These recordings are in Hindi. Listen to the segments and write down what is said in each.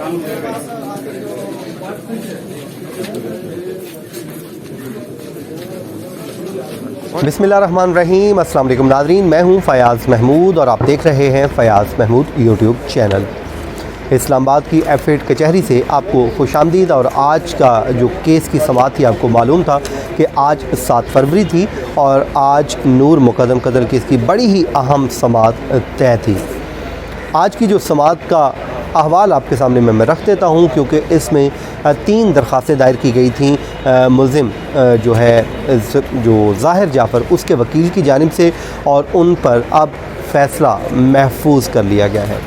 बिस्मिल्लाहिर्रहमानिर्रहीम। अस्सलाम वालेकुम नाज़रीन, मैं हूं फ़याज़ महमूद और आप देख रहे हैं फ़याज़ महमूद यूट्यूब चैनल। इस्लामाबाद की F8 कचहरी से आपको खुशामदीद। और आज का जो केस की समाअत थी, आपको मालूम था कि आज 7 फरवरी थी और आज नूर मुक़द्दम कत्ल केस की बड़ी ही अहम समाअत तय थी। आज की जो समाअत का अहवाल आपके सामने मैं रख देता हूँ, क्योंकि इसमें 3 दरख्वास्तें दायर की गई थी मुल्ज़िम जो है जो ज़ाहिर जाफ़र उसके वकील की जानिब से, और उन पर अब फ़ैसला महफूज कर लिया गया है।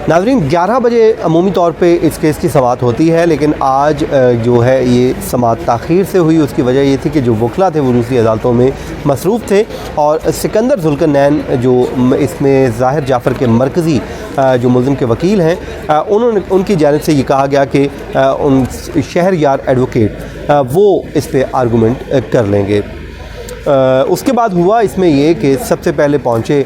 नाज़रीन, 11 बजे अमूमी तौर पे इस केस की समाअत होती है, लेकिन आज जो है ये समाअत ताख़ीर से हुई। उसकी वजह ये थी कि जो वकला थे वो दूसरी अदालतों में मसरूफ़ थे, और सिकंदर ज़ुल्करनैन जो इसमें ज़ाहिर जाफ़र के मरकज़ी जो मुल्ज़िम के वकील हैं, उनकी जानिब से ये कहा गया कि उन शहरयार एडवोकेट वो इस पर आर्गूमेंट कर लेंगे। उसके बाद हुआ इसमें ये कि सबसे पहले पहुँचे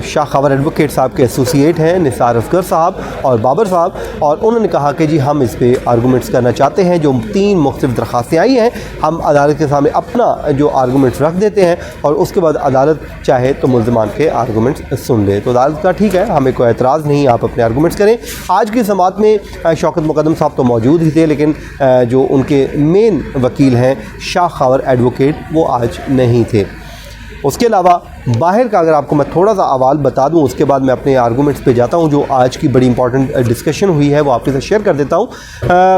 शाह खबर एडवोकेट साहब के एसोसिएट हैं निसार असगर साहब और बाबर साहब, और उन्होंने कहा कि जी हम इस पर आर्गूमेंट्स करना चाहते हैं। जो 3 मुख्तलिफ दरख्वास्तें आई हैं, हम अदालत के सामने अपना जो आर्गूमेंट्स रख देते हैं, और उसके बाद अदालत चाहे तो मुल्ज़िमान के आर्गूमेंट्स सुन ले। तो अदालत का ठीक है, हमें कोई एतराज़ नहीं, आप अपने आर्गूमेंट्स करें। आज की समाअत में शौकत मुक़द्दम साहब तो मौजूद ही थे, लेकिन जो उनके मेन वकील हैं शाह खबर एडवोकेट वो आज नहीं थे। उसके अलावा बाहर का अगर आपको मैं थोड़ा सा अहवाल बता दूं, उसके बाद मैं अपने आर्गूमेंट्स पे जाता हूं। जो आज की बड़ी इंपॉर्टेंट डिस्कशन हुई है वो आपके साथ शेयर कर देता हूं।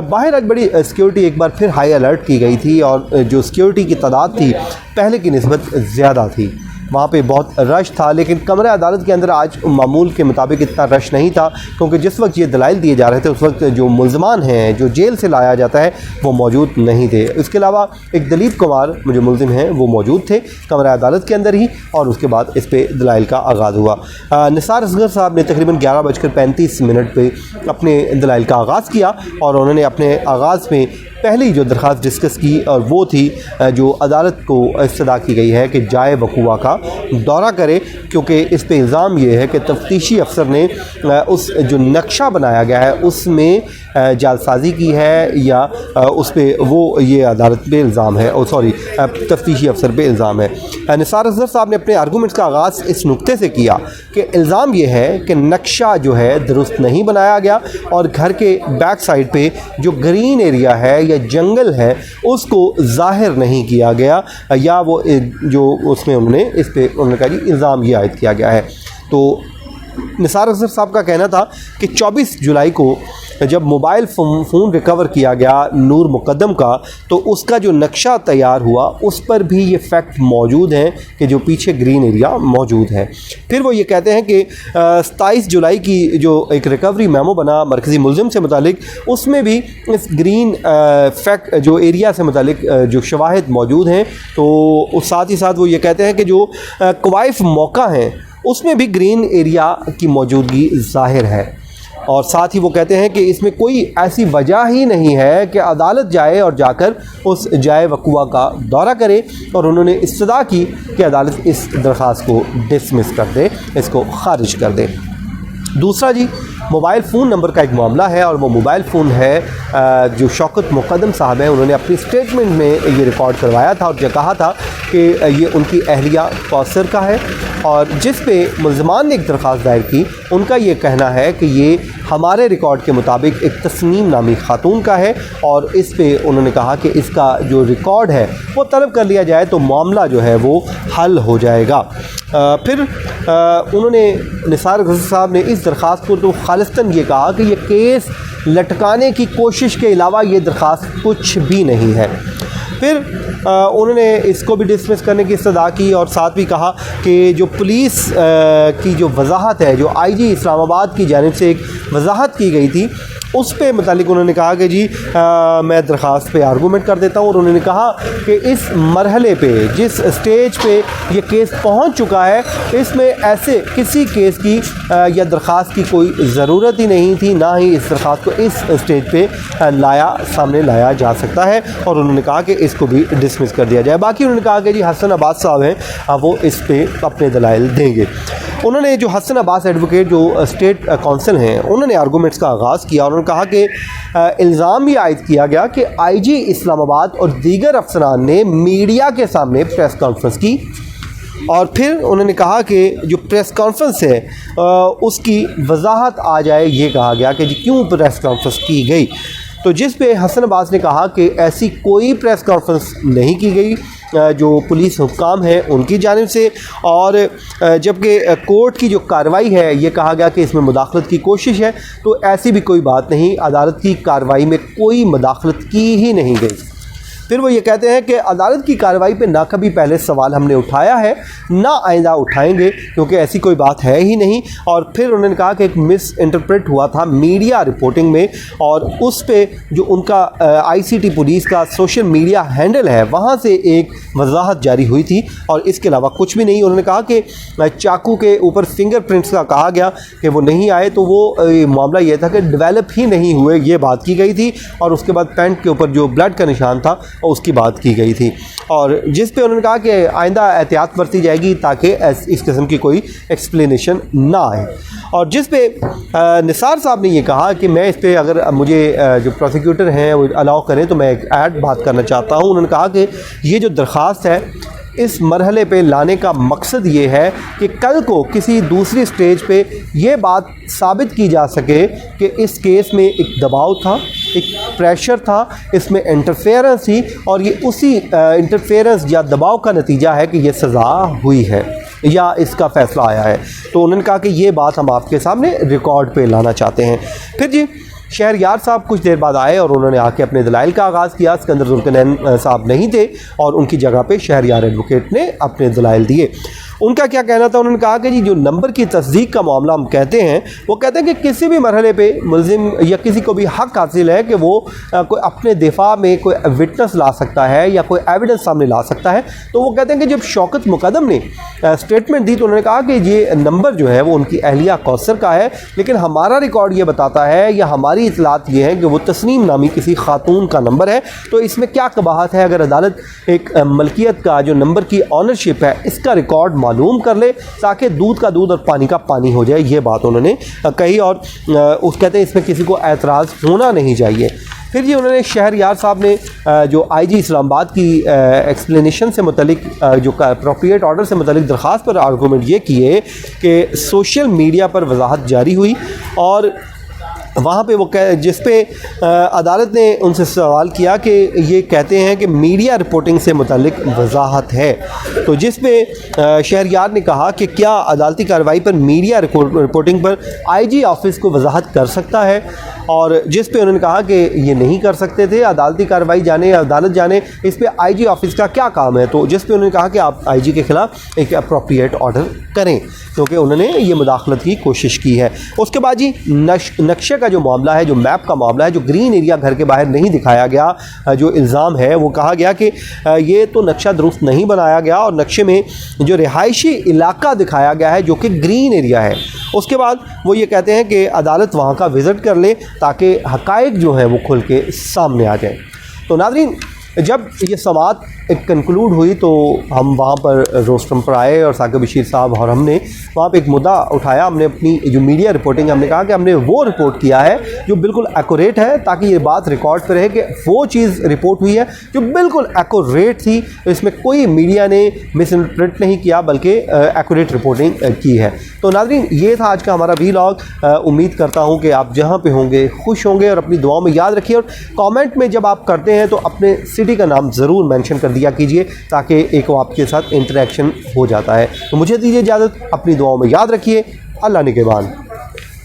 बाहर आज बड़ी सिक्योरिटी एक बार फिर हाई अलर्ट की गई थी, और जो सिक्योरिटी की तादाद थी पहले की निस्बत ज़्यादा थी। वहाँ पे बहुत रश था, लेकिन कमरा अदालत के अंदर आज मामूल के मुताबिक इतना रश नहीं था, क्योंकि जिस वक्त ये दलाइल दिए जा रहे थे उस वक्त जो मुल्ज़मान हैं जो जेल से लाया जाता है वो मौजूद नहीं थे। इसके अलावा एक दलीप कुमार जो मुल्ज़िम हैं वो मौजूद थे कमरा अदालत के अंदर ही, और उसके बाद इस पर दलाइल का आगाज़ हुआ। निसार असगर साहब ने तकरीबन 11:35 पे अपने दलाइल का आगाज़ किया, और उन्होंने अपने आगाज़ में पहली जो दरख्वास्त डिस्कस की, और वो थी जो अदालत को इस्तदा की गई है कि जाए वक़ूआ का दौरा करे, क्योंकि इस पे इल्ज़ाम ये है कि तफ्तीशी अफसर ने उस जो नक्शा बनाया गया है उसमें जालसाजी की है, या उस पर वो ये अदालत पे इल्ज़ाम है, और सॉरी तफ्तीशी अफसर पे इल्ज़ाम है। निसार असगर साहब ने अपने आर्गूमेंट्स का आगाज़ इस नुक्ते से किया कि इल्ज़ाम ये है कि नक्शा जो है दुरुस्त नहीं बनाया गया, और घर के बैक साइड पे जो ग्रीन एरिया है या जंगल है उसको ज़ाहिर नहीं किया गया, या वो जो उसमें उन्होंने कहा जी इल्ज़ाम ये आयद किया गया है। तो निसार असगर साहब का कहना था कि 24 जुलाई को जब मोबाइल फ़ोन रिकवर किया गया नूर मुक़द्दम का, तो उसका जो नक्शा तैयार हुआ उस पर भी ये फैक्ट मौजूद हैं कि जो पीछे ग्रीन एरिया मौजूद है। फिर वो ये कहते हैं कि 27 जुलाई की जो एक रिकवरी मेमो बना मरकज़ी मुल्ज़िम से मुतालिक, उसमें भी इस ग्रीन फैक्ट जो एरिया से मुतालिक जो शवाहिद मौजूद हैं। तो साथ ही साथ वो ये कहते हैं कि जो कवाइफ मौका हैं उसमें भी ग्रीन एरिया की मौजूदगी ज़ाहिर है, और साथ ही वो कहते हैं कि इसमें कोई ऐसी वजह ही नहीं है कि अदालत जाए और जाकर उस जाए वक़ूआ का दौरा करे, और उन्होंने इस्तदा की कि अदालत इस दरख्वास्त को डिसमिस कर दे, इसको खारिज कर दे। दूसरा जी, मोबाइल फ़ोन नंबर का एक मामला है, और वो मोबाइल फ़ोन है जो शौकत मुक़द्दम साहब हैं उन्होंने अपनी स्टेटमेंट में ये रिकॉर्ड करवाया था, और जो कहा था कि ये उनकी अहलिया कौसर का है, और जिस पे मुल्ज़मान ने एक दरख्वास्त दायर की, उनका ये कहना है कि ये हमारे रिकॉर्ड के मुताबिक एक तस्नीम नामी खातून का है, और इस पे उन्होंने कहा कि इसका जो रिकॉर्ड है वो तलब कर लिया जाए तो मामला जो है वो हल हो जाएगा। फिर उन्होंने निसार असगर साहब ने इस दरख्वास्त को तो खालिस्तन ये कहा कि ये केस लटकाने की कोशिश के अलावा ये दरख्वास्त कुछ भी नहीं है। फिर उन्होंने इसको भी डिसमिस करने की इस्तदा की, और साथ भी कहा कि जो पुलिस की जो वजाहत है, जो IG इस्लामाबाद की जानिब से एक वजाहत की गई थी, उस पे मुतालिक उन्होंने कहा कि जी मैं दरख्वास्त पे आर्गूमेंट कर देता हूँ। और उन्होंने कहा कि इस मरहले पे, जिस स्टेज पे ये केस पहुँच चुका है, इसमें ऐसे किसी केस की या दरख्वास्त की कोई ज़रूरत ही नहीं थी, ना ही इस दरख्वास्त को इस स्टेज पे सामने लाया जा सकता है। और उन्होंने कहा कि इसको भी डिसमिस कर दिया जाए। बाकी उन्होंने कहा कि जी हसन अब्बास साहब हैं, वो इस पे अपने दलाइल देंगे। उन्होंने जो हसन अब्बास एडवोकेट जो स्टेट काउंसिल हैं, उन्होंने आर्गूमेंट्स का आगाज़ किया। उन्होंने कहा कि इल्ज़ाम ये आयद किया गया कि आईजी इस्लामाबाद और दीगर अफसरान ने मीडिया के सामने प्रेस कॉन्फ्रेंस की, और फिर उन्होंने कहा कि जो प्रेस कॉन्फ्रेंस है उसकी वजाहत आ जाए। ये कहा गया कि जी क्यों प्रेस कॉन्फ्रेंस की गई, तो जिस पे हसन अब्बास ने कहा कि ऐसी कोई प्रेस कॉन्फ्रेंस नहीं की गई जो पुलिस हुक्काम है उनकी जानिब से, और जबकि कोर्ट की जो कार्रवाई है ये कहा गया कि इसमें मुदाखलत की कोशिश है, तो ऐसी भी कोई बात नहीं, अदालत की कार्रवाई में कोई मुदाखलत की ही नहीं गई। फिर वो ये कहते हैं कि अदालत की कार्रवाई पे ना कभी पहले सवाल हमने उठाया है, ना आइंदा उठाएंगे, क्योंकि ऐसी कोई बात है ही नहीं। और फिर उन्होंने कहा कि एक मिस इंटरप्रेट हुआ था मीडिया रिपोर्टिंग में, और उस पे जो उनका आईसीटी पुलिस का सोशल मीडिया हैंडल है वहाँ से एक वजाहत जारी हुई थी, और इसके अलावा कुछ भी नहीं। उन्होंने कहा कि चाकू के ऊपर फिंगरप्रिंट्स का कहा गया कि वो नहीं आए, तो वो मामला ये था कि डेवलप ही नहीं हुए, ये बात की गई थी। और उसके बाद पैंट के ऊपर जो ब्लड का निशान था उसकी बात की गई थी, और जिस पे उन्होंने कहा कि आइंदा एहतियात बरती जाएगी ताकि इस किस्म की कोई एक्सप्लेनेशन ना आए। और जिस पे निसार साहब ने ये कहा कि मैं इस पे, अगर मुझे जो प्रोसिक्यूटर हैं वो अलाउ करें तो मैं एक ऐड बात करना चाहता हूँ। उन्होंने कहा कि ये जो दरख्वास्त है इस मरहले पे लाने का मकसद ये है कि कल को किसी दूसरी स्टेज पे ये बात साबित की जा सके कि इस केस में एक दबाव था, एक प्रेशर था, इसमें इंटरफेरेंस थी, और ये उसी इंटरफेरेंस या दबाव का नतीजा है कि ये सज़ा हुई है या इसका फ़ैसला आया है। तो उन्होंने कहा कि ये बात हम आपके सामने रिकॉर्ड पे लाना चाहते हैं। फिर जी शहरयार साहब कुछ देर बाद आए और उन्होंने आके अपने दलाइल का आगाज़ किया। सिकंदर जुल्करनैन साहब नहीं थे और उनकी जगह पे शहरयार एडवोकेट ने अपने दलाइल दिए। उनका क्या कहना था, उन्होंने कहा कि जी जो नंबर की तस्दीक का मामला हम कहते हैं, वो कहते हैं कि किसी भी मरहले पे मुल्ज़िम या किसी को भी हक़ हासिल है कि वो कोई अपने दिफा में कोई विटनेस ला सकता है या कोई एविडेंस सामने ला सकता है। तो वो कहते हैं कि जब शौकत मुक़द्दम ने स्टेटमेंट दी तो उन्होंने कहा कि ये नंबर जो है वो उनकी अहलिया कौसर का है, लेकिन हमारा रिकॉर्ड ये बताता है या हमारी इतलात ये है कि वो तस्नीम नामी किसी खातून का नंबर है। तो इसमें क्या कबाहत है अगर अदालत एक मलकियत का जो नंबर की ऑनरशिप है इसका रिकॉर्ड मालूम कर ले, ताकि दूध का दूध और पानी का पानी हो जाए। ये बात उन्होंने कही और उस कहते हैं इसमें किसी को एतराज़ होना नहीं चाहिए। फिर जी उन्होंने शहरयार साहब ने जो आईजी इस्लामाबाद की एक्सप्लेनेशन से मुतलिक जो अप्रोप्रिएट ऑर्डर से मुतलिक दरख्वास्त पर आर्गूमेंट ये किए कि सोशल मीडिया पर वजाहत जारी हुई और वहाँ पे वो जिस पे अदालत ने उनसे सवाल किया कि ये कहते हैं कि मीडिया रिपोर्टिंग से मुतालिक वजाहत है। तो जिस पे शहरयार ने कहा कि क्या अदालती कार्रवाई पर मीडिया रिपोर्टिंग पर आईजी ऑफिस को वजाहत कर सकता है, और जिस पे उन्होंने कहा कि ये नहीं कर सकते थे, अदालती कार्रवाई जाने अदालत जाने, इस पे आईजी ऑफिस का क्या काम है। तो जिस पे उन्होंने कहा कि आप आईजी के ख़िलाफ़ एक अप्रोप्रिएट ऑर्डर करें, क्योंकि उन्होंने ये मुदाखलत की कोशिश की है। उसके बाद जी नक्शे का जो मामला है, जो मैप का मामला है, जो ग्रीन एरिया घर के बाहर नहीं दिखाया गया, जो इल्ज़ाम है वो कहा गया कि ये तो नक्शा दुरुस्त नहीं बनाया गया और नक्शे में जो रिहायशी इलाका दिखाया गया है जो कि ग्रीन एरिया है। उसके बाद वो ये कहते हैं कि अदालत वहाँ का विज़िट कर ले ताकि हक़ाइक़ जो हैं वो खुल के सामने आ जाए। तो नाज़रीन, जब ये समाअत कंक्लूड हुई तो हम वहाँ पर रोस्टरम पर आए और साकिब बशीर साहब और हमने वहाँ पे एक मुद्दा उठाया। हमने अपनी जो मीडिया रिपोर्टिंग, हमने कहा कि हमने वो रिपोर्ट किया है जो बिल्कुल एक्यूरेट है, ताकि ये बात रिकॉर्ड पर रहे कि वो चीज़ रिपोर्ट हुई है जो बिल्कुल एक्यूरेट थी। इसमें कोई मीडिया ने मिस इंटरप्रेट नहीं किया बल्कि एक्यूरेट रिपोर्टिंग की है। तो नाज़रीन, ये था आज का हमारा व्लॉग। उम्मीद करता हूँ कि आप जहाँ पर होंगे खुश होंगे और अपनी दुआओं में याद रखिए, और कॉमेंट में जब आप करते हैं तो अपने सिटी का नाम ज़रूर मेंशन कर दिया कीजिए ताकि एक आपके साथ इंटरेक्शन हो जाता है। तो मुझे दीजिए इजाज़त, अपनी दुआओं में याद रखिए। अल्लाह निगहबान।